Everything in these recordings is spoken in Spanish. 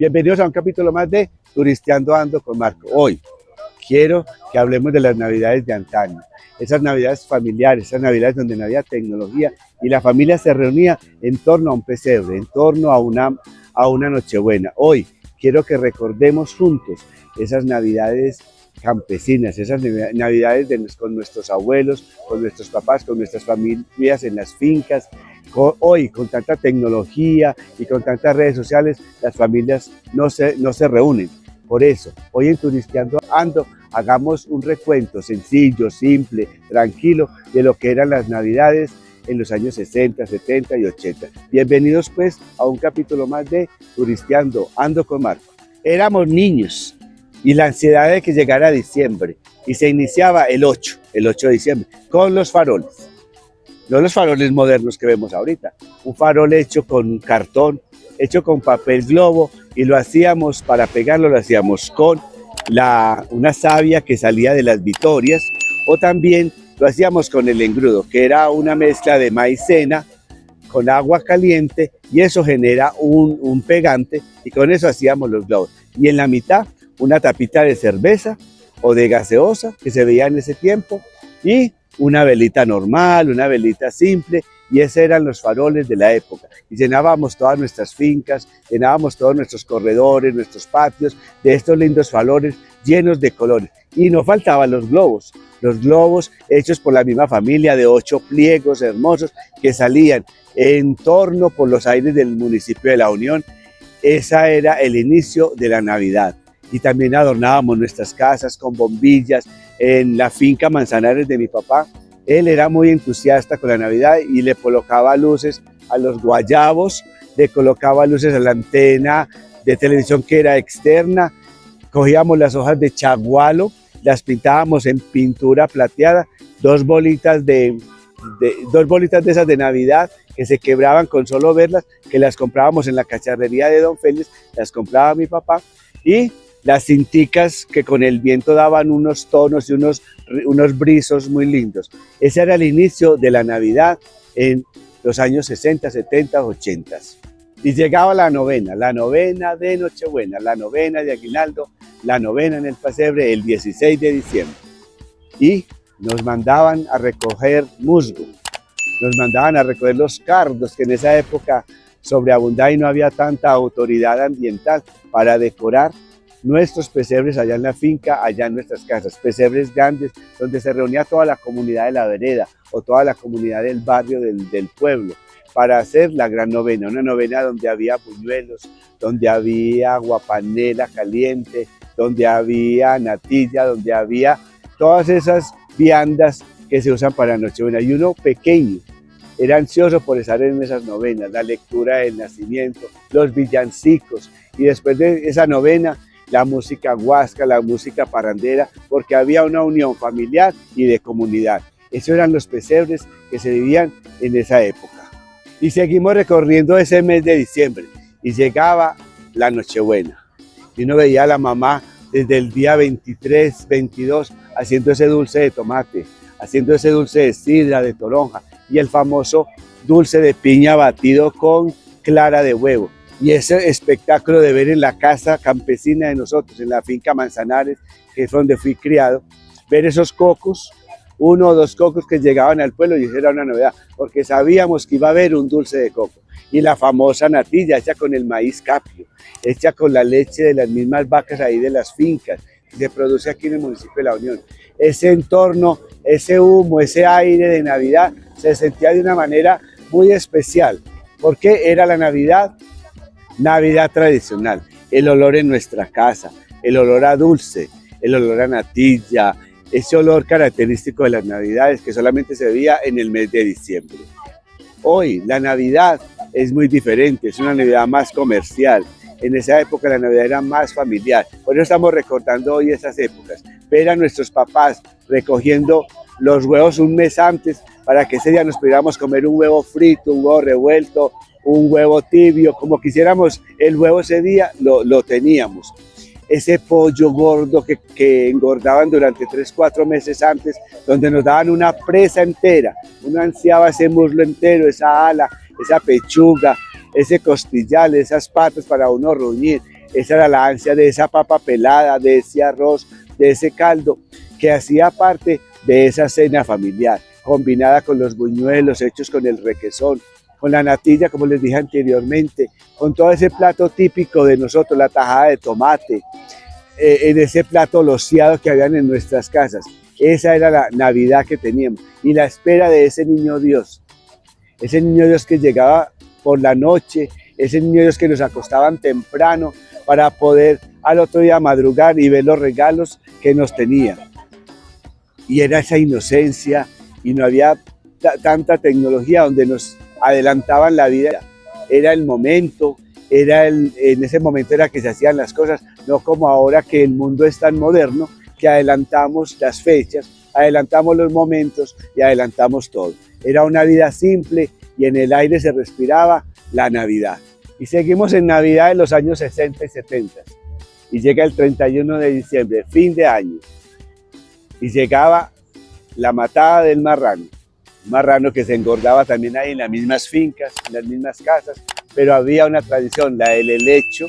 Bienvenidos a un capítulo más de Turisteando Ando con Marco. Hoy quiero que hablemos de las navidades de antaño, esas navidades familiares, esas navidades donde no había tecnología y la familia se reunía en torno a un pesebre, en torno a una Nochebuena. Hoy quiero que recordemos juntos esas navidades campesinas, esas navidades con nuestros abuelos, con nuestros papás, con nuestras familias en las fincas. Hoy, con tanta tecnología y con tantas redes sociales, las familias no se reúnen. Por eso, hoy en Turisteando Ando, hagamos un recuento sencillo, simple, tranquilo, de lo que eran las navidades en los años 60, 70 y 80. Bienvenidos pues a un capítulo más de Turisteando Ando con Marco. Éramos niños y la ansiedad de que llegara diciembre, y se iniciaba el 8 de diciembre, con los faroles. No los faroles modernos que vemos ahorita, un farol hecho con cartón, hecho con papel globo, y lo hacíamos, para pegarlo, lo hacíamos con una savia que salía de las vitorias, o también lo hacíamos con el engrudo, que era una mezcla de maicena con agua caliente, y eso genera un pegante, y con eso hacíamos los globos. Y en la mitad, una tapita de cerveza o de gaseosa que se veía en ese tiempo, y una velita normal, una velita simple, y esos eran los faroles de la época. Y llenábamos todas nuestras fincas, llenábamos todos nuestros corredores, nuestros patios, de estos lindos faroles llenos de colores. Y no faltaban los globos hechos por la misma familia, de 8 pliegos hermosos que salían en torno por los aires del municipio de La Unión. Ese era el inicio de la Navidad. Y también adornábamos nuestras casas con bombillas. En la finca Manzanares de mi papá, él era muy entusiasta con la Navidad y le colocaba luces a los guayabos, le colocaba luces a la antena de televisión que era externa. Cogíamos las hojas de chagualo, las pintábamos en pintura plateada, dos bolitas de esas de Navidad que se quebraban con solo verlas, que las comprábamos en la cacharrería de Don Félix, las compraba mi papá, y las cinticas que con el viento daban unos tonos y unos brizos muy lindos. Ese era el inicio de la Navidad en los años 60, 70, 80. Y llegaba la novena de Nochebuena, la novena de Aguinaldo, la novena en el pesebre el 16 de diciembre. Y nos mandaban a recoger musgo, nos mandaban a recoger los cardos, que en esa época sobreabundaban y no había tanta autoridad ambiental para decorar nuestros pesebres allá en la finca, allá en nuestras casas, pesebres grandes donde se reunía toda la comunidad de la vereda o toda la comunidad del barrio, del pueblo, para hacer la gran novena, una novena donde había buñuelos, donde había aguapanela caliente, donde había natilla, donde había todas esas viandas que se usan para Nochebuena. Y uno pequeño era ansioso por estar en esas novenas, la lectura del nacimiento, los villancicos, y después de esa novena, la música huasca, la música parrandera, porque había una unión familiar y de comunidad. Esos eran los pesebres que se vivían en esa época. Y seguimos recorriendo ese mes de diciembre, y llegaba la Nochebuena. Y uno veía a la mamá desde el día 23, 22, haciendo ese dulce de tomate, haciendo ese dulce de sidra, de toronja, y el famoso dulce de piña batido con clara de huevo. Y ese espectáculo de ver en la casa campesina de nosotros, en la finca Manzanares, que es donde fui criado, ver esos cocos, 1 o 2 cocos que llegaban al pueblo, y eso era una novedad, porque sabíamos que iba a haber un dulce de coco. Y la famosa natilla, hecha con el maíz capio, hecha con la leche de las mismas vacas ahí de las fincas, que se produce aquí en el municipio de La Unión. Ese entorno, ese humo, ese aire de Navidad, se sentía de una manera muy especial, porque era la Navidad tradicional, el olor en nuestra casa, el olor a dulce, el olor a natilla, ese olor característico de las Navidades que solamente se veía en el mes de diciembre. Hoy la Navidad es muy diferente, es una Navidad más comercial. En esa época la Navidad era más familiar, por eso estamos recordando hoy esas épocas. Ver a nuestros papás recogiendo los huevos un mes antes para que ese día nos pudiéramos comer un huevo frito, un huevo revuelto, un huevo tibio, como quisiéramos el huevo ese día, lo teníamos. Ese pollo gordo que engordaban durante 3, 4 meses antes, donde nos daban una presa entera, uno ansiaba ese muslo entero, esa ala, esa pechuga, ese costillar, esas patas para uno ruñir, Esa era la ansia de esa papa pelada, de ese arroz, de ese caldo, que hacía parte de esa cena familiar, combinada con los buñuelos hechos con el requesón, con la natilla, como les dije anteriormente, con todo ese plato típico de nosotros, la tajada de tomate, en ese plato rociado que habían en nuestras casas. Esa era la Navidad que teníamos y la espera de ese niño Dios que llegaba por la noche, ese niño Dios que nos acostaban temprano para poder al otro día madrugar y ver los regalos que nos tenía. Y era esa inocencia y no había tanta tecnología donde nos adelantaban la vida. Era el momento, en ese momento era que se hacían las cosas, no como ahora que el mundo es tan moderno que adelantamos las fechas, adelantamos los momentos y adelantamos todo. Era una vida simple y en el aire se respiraba la Navidad. Y seguimos en Navidad en los años 60 y 70. Y llega el 31 de diciembre, fin de año. Y llegaba la matada del marrano. Un marrano que se engordaba también ahí en las mismas fincas, en las mismas casas. Pero había una tradición, la del helecho,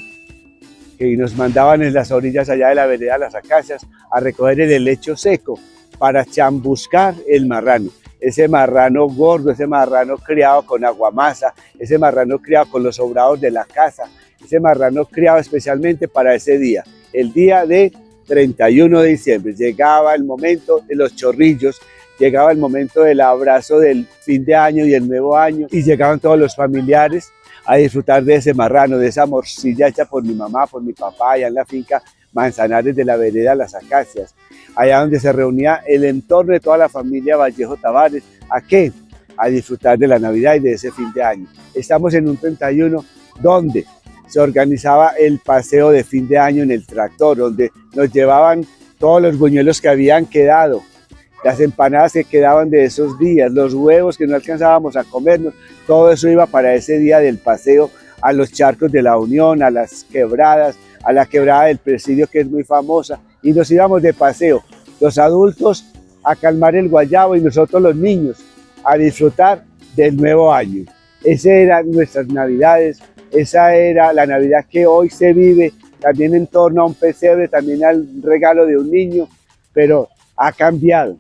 que nos mandaban en las orillas allá de la vereda, las acacias, a recoger el helecho seco para chambuscar el marrano. Ese marrano gordo, ese marrano criado con aguamasa, ese marrano criado con los sobrados de la casa, ese marrano criado especialmente para ese día, el día de 31 de diciembre. Llegaba el momento de los chorrillos, llegaba el momento del abrazo del fin de año y el nuevo año, y llegaban todos los familiares a disfrutar de ese marrano, de esa morcilla hecha por mi mamá, por mi papá, allá en la finca Manzanares de la vereda Las Acacias, allá donde se reunía el entorno de toda la familia Vallejo Tavares. ¿A qué? A disfrutar de la Navidad y de ese fin de año. Estamos en un 31 donde se organizaba el paseo de fin de año en el tractor, donde nos llevaban todos los buñuelos que habían quedado, las empanadas que quedaban de esos días, los huevos que no alcanzábamos a comernos, todo eso iba para ese día del paseo a los charcos de la Unión, a las quebradas, a la quebrada del Presidio, que es muy famosa, y nos íbamos de paseo, los adultos a calmar el guayabo y nosotros los niños a disfrutar del nuevo año. Esas eran nuestras Navidades, esa era la Navidad que hoy se vive también en torno a un pesebre, también al regalo de un niño, pero ha cambiado.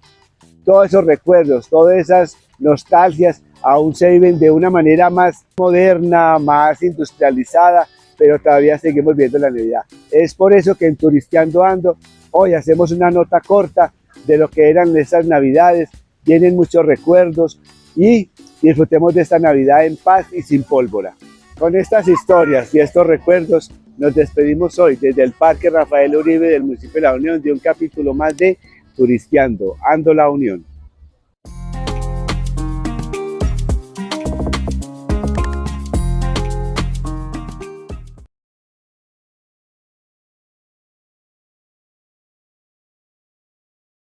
Todos esos recuerdos, todas esas nostalgias aún se viven de una manera más moderna, más industrializada, pero todavía seguimos viendo la Navidad. Es por eso que en Turisteando Ando hoy hacemos una nota corta de lo que eran esas Navidades. Vienen muchos recuerdos y disfrutemos de esta Navidad en paz y sin pólvora. Con estas historias y estos recuerdos nos despedimos hoy desde el Parque Rafael Uribe del municipio de La Unión de un capítulo más de Turisteando Ando La Unión.